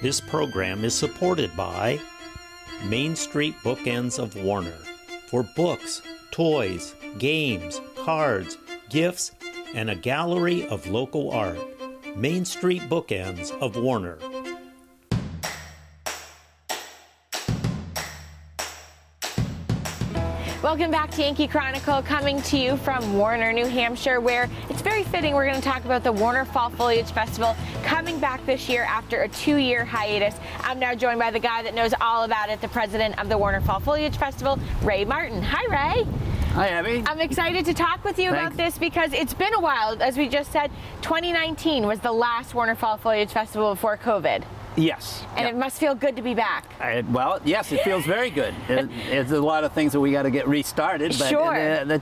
This program is supported by Main Street Bookends of Warner for books, toys, games, cards, gifts, and a gallery of local art. Main Street Bookends of Warner. Welcome back to Yankee Chronicle, coming to you from Warner, New Hampshire, where it's very fitting we're going to talk about the Warner Fall Foliage Festival coming back this year after a 2-year hiatus. I'm now joined by the guy that knows all about it, the president of the Warner Fall Foliage Festival, Ray Martin. Hi, Ray. Hi, Abby. I'm excited to talk with you about this because it's been a while. As we just said, 2019 was the last Warner Fall Foliage Festival before COVID. Yes. And it must feel good to be back. Well, yes, it feels very good. It's a lot of things that we got to get restarted, but sure.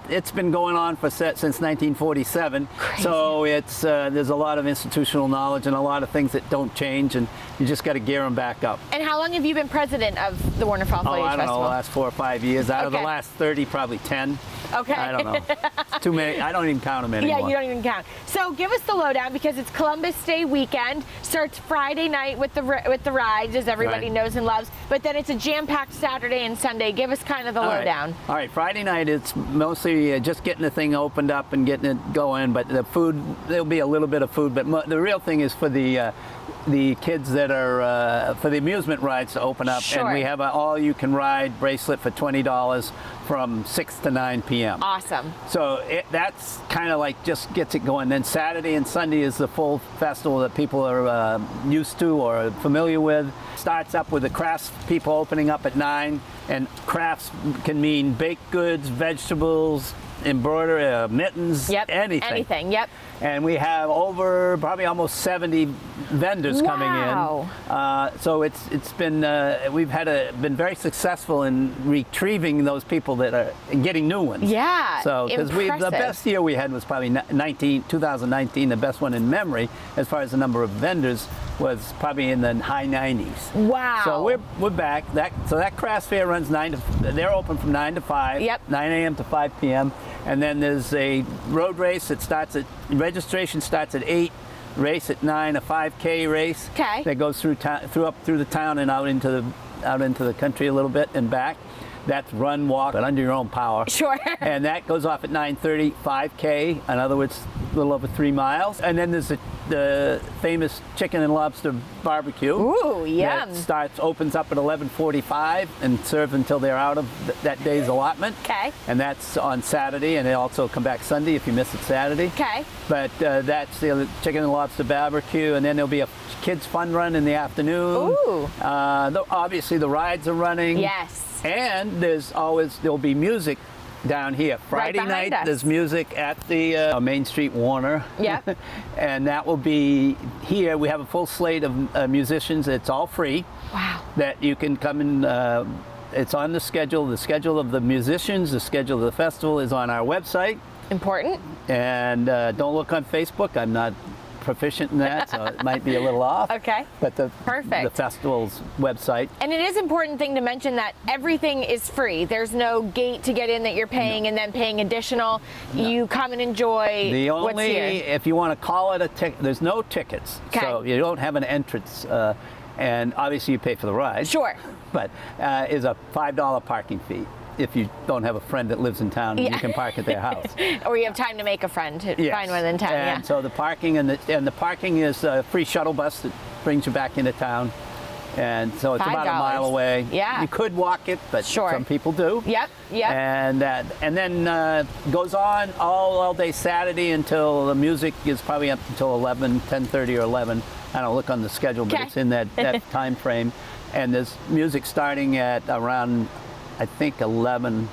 It's been going on since 1947. Crazy. So it's there's a lot of institutional knowledge and a lot of things that don't change, and you just got to gear them back up. And how long have you been president of the Warner Fall Foliage Festival? I don't know, the last 4 or 5 years. Out of the last 30, probably 10. Okay. I don't know. It's too many. I don't even count them anymore. Yeah, you don't even count. So give us the lowdown, because it's Columbus Day weekend. Starts Friday night with the rides, as everybody knows and loves. But then it's a jam-packed Saturday and Sunday. Give us kind of the lowdown. All right. Friday night, it's mostly just getting the thing opened up and getting it going. But the food, there'll be a little bit of food. But the real thing is for the kids that are for the amusement rides to open up. Sure. And we have an all-you-can-ride bracelet for $20 from 6 to 9 p.m. Awesome. So that's kind of like just gets it going. Then Saturday and Sunday is the full festival that people are used to or familiar with. Starts up with the crafts people opening up at 9. And crafts can mean baked goods, vegetables, embroidery, mittens, anything. Anything, yep. And we have over probably almost 70 vendors coming in. So it's been we've been very successful in retrieving those people that are and getting new ones. Yeah. So because the best year we had was probably 2019, the best one in memory as far as the number of vendors was probably in the high 90s. Wow. So we're back. That craft fair runs they're open from 9 to 5. Yep. 9 a.m. to 5 p.m. And then there's a road race that registration starts at 8, race at 9, a 5K race. Okay. That goes through the town and out into the country a little bit and back. That's run, walk, but under your own power. Sure. And that goes off at 9:30, 5K, in other words, a little over 3 miles. And then there's the famous chicken and lobster barbecue. Ooh, yum. That opens up at 11:45 and serve until they're out of that day's allotment. Okay. And that's on Saturday, and they also come back Sunday if you miss it Saturday. Okay. But that's the chicken and lobster barbecue, and then there'll be a kids fun run in the afternoon. Ooh. Obviously the rides are running. Yes. And there'll be music down here. Friday night, there's music at the Main Street Warner. Yep. And that will be here. We have a full slate of musicians. It's all free. Wow. That you can come and it's on the schedule. The schedule of the musicians, the schedule of the festival is on our website. Important. And don't look on Facebook. I'm not proficient in that, so it might be a little off. Okay. But the festival's website. And it is an important thing to mention that everything is free. There's no gate to get in that you're paying and then paying additional. No. You come and enjoy what's here. If you want to call it a ticket, there's no tickets. Okay. So you don't have an entrance. And obviously you pay for the ride. Sure. But is a $5 parking fee. If you don't have a friend that lives in town, you can park at their house. Or you have time to make a friend to find one in town. And so the parking and the parking is a free shuttle bus that brings you back into town. And so it's about a mile away. Yeah. You could walk it, but some people do. Yep. Yep. And then goes on all day Saturday until the music is probably up until 10:30 or 11. I don't look on the schedule, but it's in that time frame. And there's music starting at around, I think 10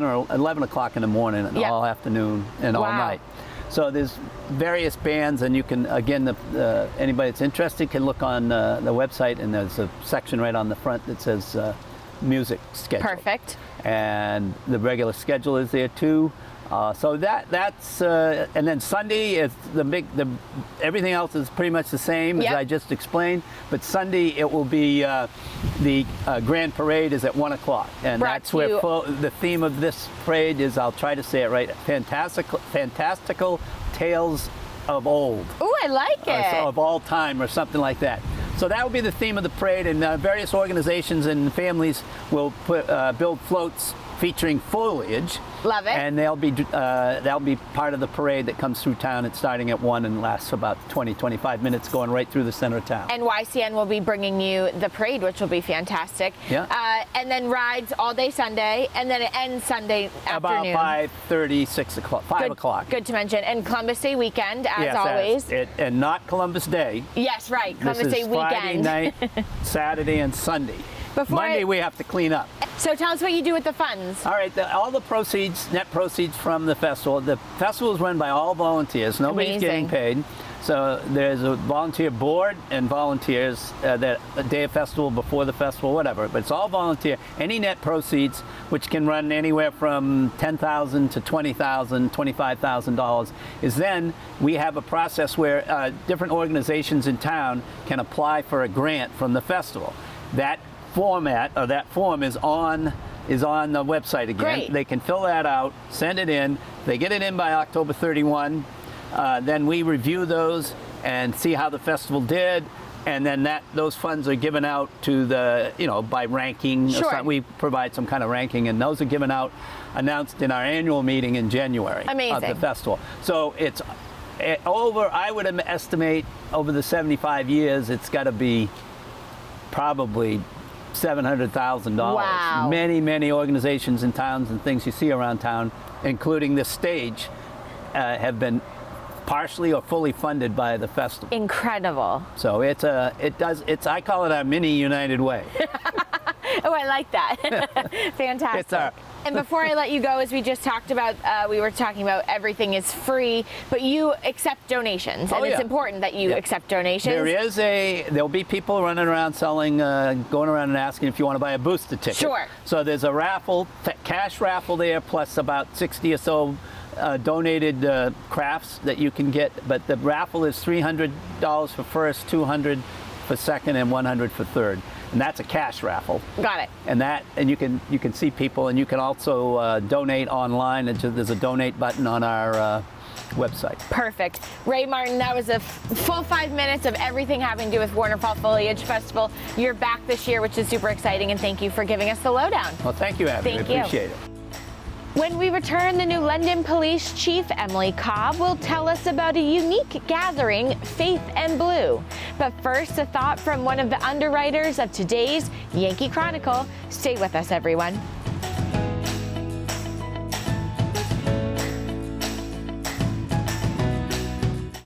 or 11 o'clock in the morning and all afternoon and all night. So there's various bands, and you can, again, anybody that's interested can look on the website, and there's a section right on the front that says music schedule. Perfect. And the regular schedule is there too. So that's and then Sunday is everything else is pretty much the same as I just explained. But Sunday it will be the grand parade is at 1 o'clock, and that's where the theme of this parade is. I'll try to say it right. Fantastical tales of old. Ooh, I like it. Of all time, or something like that. So that will be the theme of the parade, and various organizations and families will build floats featuring foliage. Love it. And they'll be part of the parade that comes through town. It's starting at 1 and lasts about 20-25 minutes, going right through the center of town. And YCN will be bringing you the parade, which will be fantastic. Yeah. And then rides all day Sunday, and then it ends Sunday afternoon. About 5:30, 6 o'clock, 5 o'clock. Good to mention. And Columbus Day weekend, as yes, always. And not Columbus Day. Yes, right. Columbus This Day is weekend. Friday night, Saturday, and Sunday. Monday we have to clean up. So tell us what you do with the funds. All right, all the proceeds, net proceeds from the festival. The festival is run by all volunteers. Nobody's getting paid. So there's a volunteer board and volunteers that a day of festival, before the festival, whatever. But it's all volunteer. Any net proceeds, which can run anywhere from $10,000 to $20,000, $25,000, is then we have a process where different organizations in town can apply for a grant from the festival. That format, or that form, is on the website again. Great. They can fill that out, send it in. They get it in by October 31. Then we review those and see how the festival did, and then those funds are given out to the, by ranking. Sure. We provide some kind of ranking, and those are given out, announced in our annual meeting in January. Amazing. Of the festival. So it's I would estimate over the 75 years, it's got to be probably $700,000. Wow. Many organizations and towns and things you see around town, including this stage, have been partially or fully funded by the festival. Incredible. So I call it our mini United Way. Oh, I like that. Fantastic. And before I let you go, as we just talked about, we were talking about everything is free, but you accept donations, and it's important that you accept donations. There'll be people running around selling, going around and asking if you want to buy a booster ticket. Sure. So there's a raffle, cash raffle there, plus about 60 or so donated crafts that you can get. But the raffle is $300 for first, $200 for second, and $100 for third. And that's a cash raffle. Got it. And you can see people, and you can also donate online. There's a donate button on our website. Perfect. Ray Martin, that was a full 5 minutes of everything having to do with Warner Fall Foliage Festival. You're back this year, which is super exciting, and thank you for giving us the lowdown. Well, thank you, Abby. Thank I appreciate it. When we return, the New London Police Chief, Emily Cobb, will tell us about a unique gathering, Faith and Blue. But first, a thought from one of the underwriters of today's Yankee Chronicle. Stay with us, everyone.